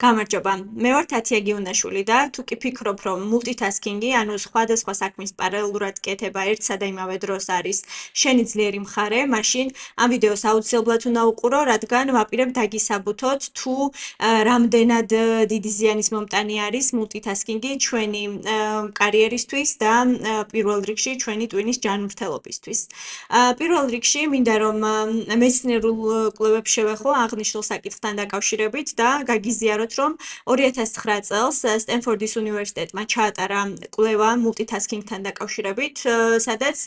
გამარჯობა. მე ვარ თათია გიუნაშვილი და თუ კი ფიქრობ, რომ multitasking-ი, ანუ სხვადასხვა საქმის პარალელურად კეთება ერთსა და იმავე დროს არის შენი ძლიერი მხარე, მაშინ ამ ვიდეოს აუცილებლად უნდა უყურო, რადგან ვაპირებ დაგისაბუთოთ თუ რამდენად დიდი ზიანის მომტანი არის multitasking-ი ჩვენი კარიერისთვის და პირველ რიგში ჩვენი ტვინის ჯანმრთელობისთვის. პირველ რიგში მინდა რომ მეცნიერულ კვლევებს შევეხო აღნიშნულ საკითხთან დაკავშირებით და გაგიზიაროთ რომ 2009 წელს სტენფორდის უნივერსიტეტმა ჩაატარა კვლევა multitasking-თან დაკავშირებით, სადაც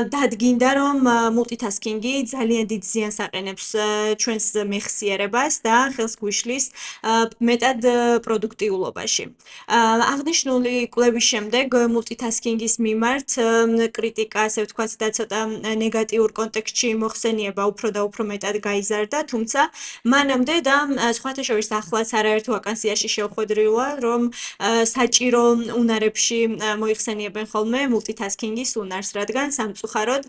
დადგინდა, რომ multitasking-ი ძალიან დიდ ზიანს აყენებს ჩვენს მეხსიერებას და ხელს გვიშლის მეტად პროდუქტიულობაში. აღნიშნული კვლევის შემდეგ multitasking-ის მიმართ კრიტიკა, ასე ვთქვათ, და ცოტა ნეგატიურ კონტექსტში მოხსენება უფრო და უფრო მეტად გაიზარდა, თუმცა მანამდე და სხვათა შორის ახლაც არაერთ ვაკანსიაში შევხვედრილა, რომ საჭირო უნარებში მოიხსენიებენ ხოლმე multitasking-ის უნარს, რადგან სამწუხაროდ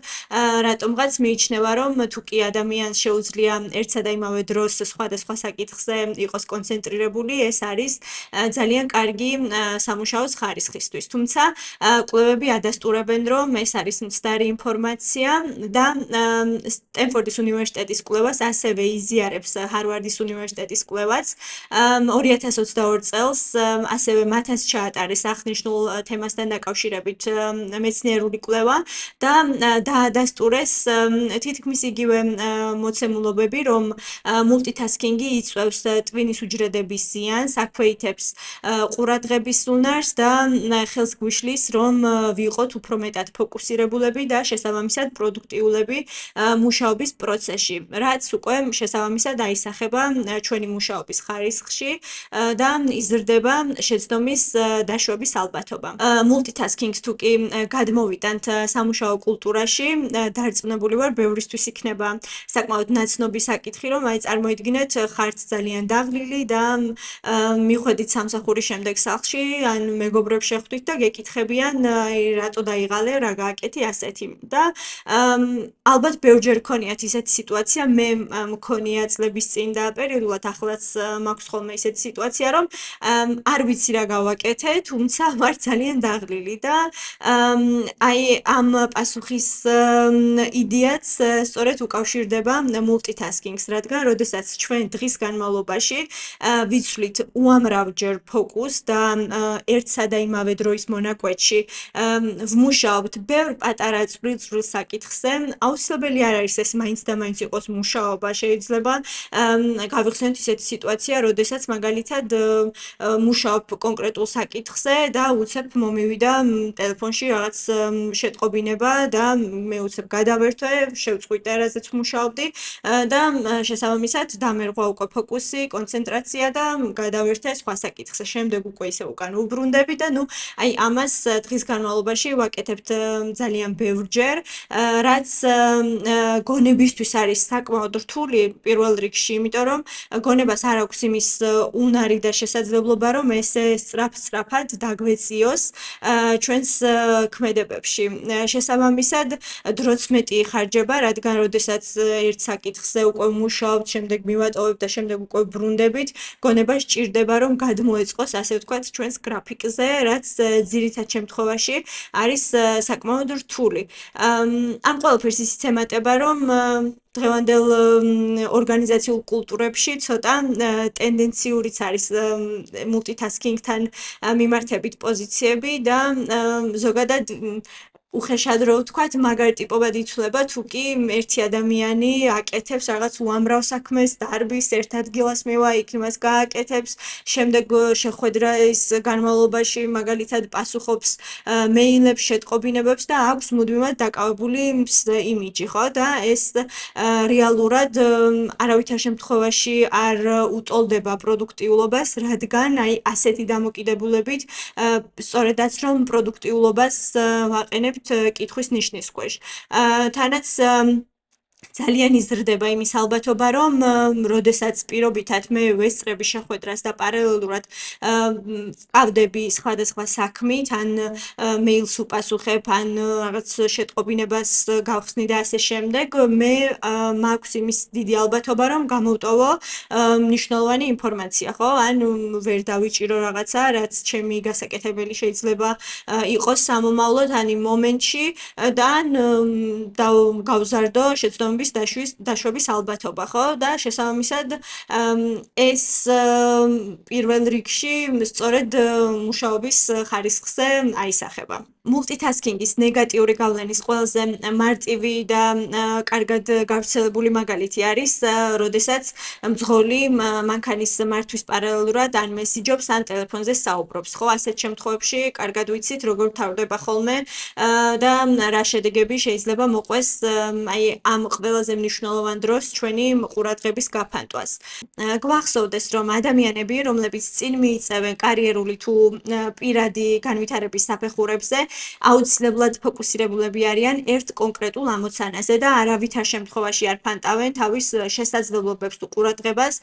რატომღაც მიიჩნევა, რომ თუ კი ადამიანს შეუძლია ერთსა და იმავე დროს სხვადასხვა საკითხზე იყოს კონცენტრირებული, ეს არის ძალიან კარგი სამუშაოს ხარისხისთვის. თუმცა კვლევები ადასტურებენ, რომ ეს არის მცდარი ინფორმაცია და სტენფორდის უნივერსიტეტის კვლევას ასევე იზიარებს ჰარვარდის უნივერსიტეტის კვლევაც. 2022 წელს ასევე მათაც ჩაატარეს აღნიშნულ თემასთან დაკავშირებით მეცნიერული კვლევა და დაადასტურეს თითქმის იგივე მოცემულობები, რომ multitasking-ი იწვევს ტვინის უჯრედების ზიანს, აქვეითებს ყურადღების უნარს და ხელს გვიშლის, რომ ვიყოთ უფრო მეტად ფოკუსირებულები და შესაბამისად პროდუქტიულები მუშაობის პროცესში, რაც უკვე შესაბამისად აისახება ჩვენი მუშაობის ხარისხში და იზრდება შეცდომის დაშვების ალბათობა. Multitasking-ს თუ კი გადმოვიტანთ სამუშაო კულტურაში, დარწმუნებული ვარ, ბევრისთვის იქნება საკმაოდ ნაცნობი საკითხი, რომ აი წარმოიდგინეთ, ხართ ძალიან დაღლილი და მიხვედით სამსახურის შემდეგ სახლში, ან მეგობრებს შეხვდით და გეკითხებიან, აი რატო დაიღალე, რა გააკეთე ასეთი. და ალბათ ბევრჯერ გქონიათ ისეთი სიტუაცია, მე მქონია წლების წინ და პერიოდულად ახლაც მაქვს ხოლმე ისეთი სიტუაცია, რომ არ ვიცი რა გავაკეთე, თუმცა ვარ ძალიან დაღლილი და აი ამ პასუხის იდეაც სწორედ უკავშირდება multitasking-ს, რადგან როდესაც ჩვენ დღის განმავლობაში ვიცვლით უამრავჯერ ფოკუსს და ერთსა და იმავე დროის მონაკვეთში ვმუშაობთ ბევრ პატარა წვრილ საკითხზე, აუცილებელი არ არის ეს მაინც და მაინც იყოს მუშაობა, შეიძლება გავიხსენოთ ისეთი სიტუაცია, როდესაც მაგალითად მუშაობ კონკრეტულ საკითხზე და უცებ მომივიდა ტელეფონში რაღაც შეტყობინება და მე უცებ გადავერთვე, შევწყვიტე რაზეც ვმუშაობდი და შესაბამისად დამერღვა უკვე ფოკუსი, კონცენტრაცია და გადავერთე სხვა საკითხზე. შემდეგ უკვე ისე უკან ვუბრუნდები და ნუ აი ამას დღის განმავლობაში ვაკეთებთ ძალიან ბევრჯერ, რაც გონებისთვის არის საკმაოდ რთული პირველ რიგში, იმიტომ რომ გონებას არ აქვს იმის უნარი და შესაძლებლობა, რომ ესე სწრაფად დაგვეციოს ჩვენს ქმედებებში. შესაბამისად, დროც მეტი იხარჯება, რადგან როდესაც ერთ საკითხზე უკვე ვმუშაობთ, შემდეგ მივატოვებთ და შემდეგ უკვე ბრუნდებით, გონება სჭირდება, რომ გადმოეწყოს, ასე ვთქვათ, ჩვენს გრაფიკზე, რაც ძირითად შემთხვევაში არის საკმაოდ რთული. ამ ყველაფერს ისიც ემატება, რომ დღევანდელ ორგანიზაციულ კულტურებში ცოტა ტენდენციურიც არის multitasking-თან მიმართებით პოზიციები და ზოგადად უხეშად რო ვთქვათ, მაგარი ტიპობად ითვლება, თუ კი ერთი ადამიანი აკეთებს რაღაც უამრავ საქმეს, დარბის, ერთ ადგილას მივა, იქ იმას გააკეთებს, შემდეგ შეხვედრის განმავლობაში მაგალითად პასუხობს მეილებს, შეტყობინებებს და აქვს მუდმივად დაკავებული იმიჯი, ხო? და ეს რეალურად არავითარ შემთხვევაში არ უტოლდება პროდუქტიულობას, რადგან აი ასეთი დამოკიდებულებით სწორედაც რომ პროდუქტიულობას ვაყენებთ კითხვის ნიშნის ქვეშ. თანაც ძალიან იზრდება იმის ალბათობა, რომ როდესაც პირობითად მე ვესწრები შეხვედრას და პარალელურად ვყავდები სხვადასხვა საქმით, ან მეილს უპასუხებ, ან რაღაც შეტყობინებას გავხსნი და ასე შემდეგ, მე მაქვს იმის დიდი ალბათობა, რომ გამოვტოვო მნიშვნელოვანი ინფორმაცია, ხო? ან ვერ დავიჭირო რაღაცა, რაც ჩემი გასაკეთებელი შეიძლება იყოს სამომავლოდ, ან იმ მომენტში და ან გავზარდო შეცდომების დაშვების ალბათობა, ხო? და შესაბამისად ეს პირველ რიგში სწორედ მუშაობის ხარისხზე აისახება. მულტიტასკინგის ნეგატიური გავლენის ყველაზე მარტივი და კარგად გავრცელებული მაგალითი არის, როდესაც მძღოლი მანქანის მართვის პარალელურად ან მესიჯობს, ან ტელეფონზე საუბრობს, ხო? ასეთ შემთხვევებში კარგად ვიცით, როგორ თავდება ხოლმე და რა შედეგები შეიძლება მოყვეს აი ამ ყველაზე მნიშვნელოვან დროს ჩვენი ყურადღების გაფანტვას. გვახსოვდეს, რომ ადამიანები, რომლებიც წინ მიიწევენ კარიერული თუ პირადი განვითარების საფეხურებზე, აუცილებლად ფოკუსირებულები არიან ერთ კონკრეტულ ამოცანაზე და არავითარ შემთხვევაში არ ფანტავენ თავის შესაძლებლობებს თუ ყურადღებას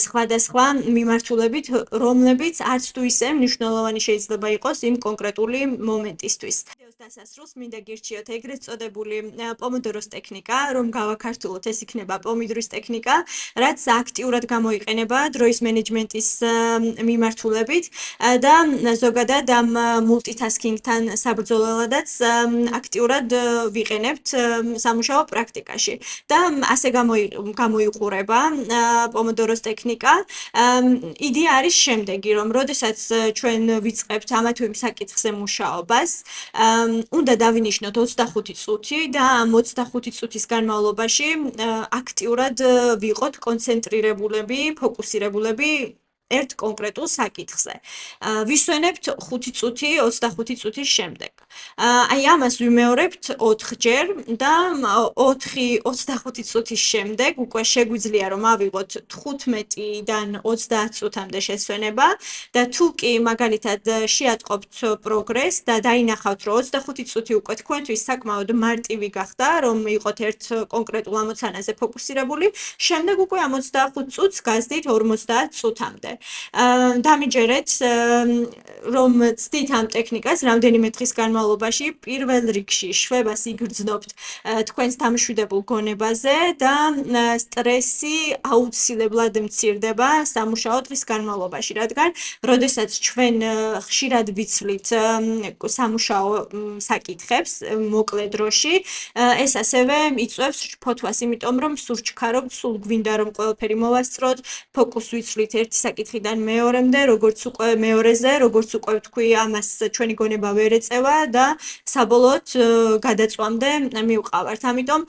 სხვადასხვა მიმართულებით, რომლებიც არც თუ ისე მნიშვნელოვანი შეიძლება იყოს იმ კონკრეტული მომენტისთვის. ვიდეოს დასასრულს მინდა გირჩიოთ ეგრეთ წოდებული პომოდოროს ტექნიკა, რომ გავაქართულოთ, ეს იქნება პომიდრის ტექნიკა, რაც აქტიურად გამოიყენება დროის მენეჯმენტის მიმართულებით და ზოგადად ამ მულტიტასკინგთან საბრძოლველადაც აქტიურად ვიყენებთ სამუშაო პრაქტიკაში და ასე გამოიყურება პომოდოროს ტექნიკა. იდეა არის შემდეგი, რომ როდესაც ჩვენ ვიწყებთ ამა თუ იმ საკითხზე მუშაობას, უნდა დავინიშნოთ 25 წუთი და ამ 25 წუთის განმავლობაში აქტიურად ვიყოთ კონცენტრირებულები, ფოკუსირებულები ერთ კონკრეტულ საკითხზე. ვისვენებთ 5 წუთი 25 წუთის შემდეგ. აი ამას ვიმეორებთ 4 ჯერ და 4-25 წუთის შემდეგ უკვე შეგვიძლია რომ ავიღოთ 15-დან 30 წუთამდე შესვენება და თუ კი მაგალითად შეატყობთ პროგრესს და დაინახავთ რომ 25 წუთი უკვე თქვენთვის საკმაოდ მარტივი გახდა, რომ იყოთ ერთ კონკრეტულ ამოცანაზე ფოკუსირებული, შემდეგ უკვე ამ 25 წუთს გაზდით 50 წუთამდე. დამიჯერეთ, რომ ცდით ამ ტექნიკას რამდენიმე დღის განმავლობაში პირველ რიგში შვებას იგრძნობთ თქვენს დამშვიდებულ გონებაზე და სტრესი აუცილებლად მცირდება სამუშაო დღის განმავლობაში, რადგან როდესაც ჩვენ ხშირად ვიცვლით სამუშაო საკითხებს მოკლე დროში, ეს ასევე იწვევს ფოთვას, იმიტომ რომ სურჩქარობთ, სულ გვინდა რომ ყველაფერი მოვასწროთ, ფოკუს ვიცვლით ერთი საკითხიდან მეორემდე, როგორც უკვე მეორეზე, როგორც უკვე ვთქვი, ამას ჩვენი გონება ვერ ეწევა და საბოლოოდ გადაწვამდე მივყავართ. ამიტომ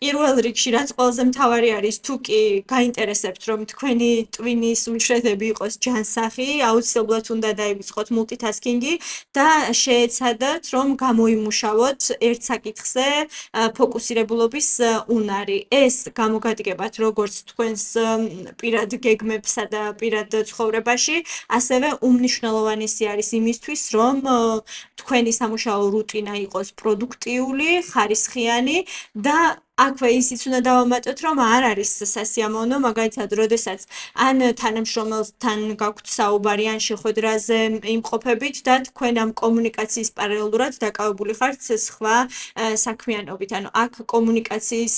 პირველ რიგში რაც ყველაზე მთავარი არის, თუ კი გაინტერესებთ, რომ თქვენი ტვინის უშედეგი იყოს ჯანსაღი, აუცილებლად უნდა დაივიწყოთ მულტიტასკინგი და შეეცადათ, რომ გამოიმუშავოთ ერთ საკითხზე ფოკუსირებულობის უნარი. ეს გამოგადგებათ როგორც თქვენს პირად გეგმებსა და პირად ცხოვრებაში, ასევე უმნიშვნელოვანესი არის იმისთვის, რომ თქვენი სამუშაო რუტინა იყოს პროდუქტიული, ხარისხიანი და აქვე ისიც უნდა დავამატოთ, რომ არ არის სასიამოვნო, მაგალითად, როდესაც ან თანამშრომელთან გაქვთ საუბარი, ან შეხვედრაზე იმყოფებით და თქვენ ამ კომუნიკაციის პარალელურად დაკავებული ხართ სხვა საქმიანობით. ანუ აქ კომუნიკაციის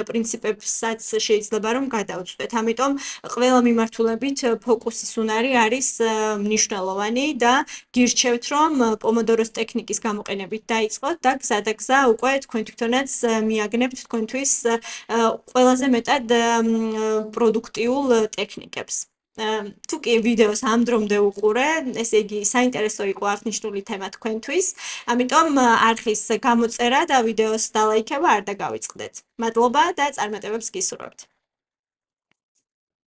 პრინციპებსაც შეიძლება რომ გადავწყვეტ. ამიტომ ყველა მიმართულებით ფოკუსის უნარი არის მნიშვნელოვანი და გირჩევთ, რომ პომოდოროს ტექნიკის გამოყენებით დაიწყოთ და გზადაგზა უკვე თქვენ თვითონაც მიაგნებთ თქვენთვის ყველაზე მეტად პროდუქტიულ ტექნიკებს. თუ კი ვიდეოს ამ დრომდე უყურე, ესე იგი საინტერესო იყო აღნიშნული თემა თქვენთვის, ამიტომ არხის გამოწერა და ვიდეოს დალაიქება არ დაგავიწყდეთ. მადლობა და წარმატებებს გისურვებთ.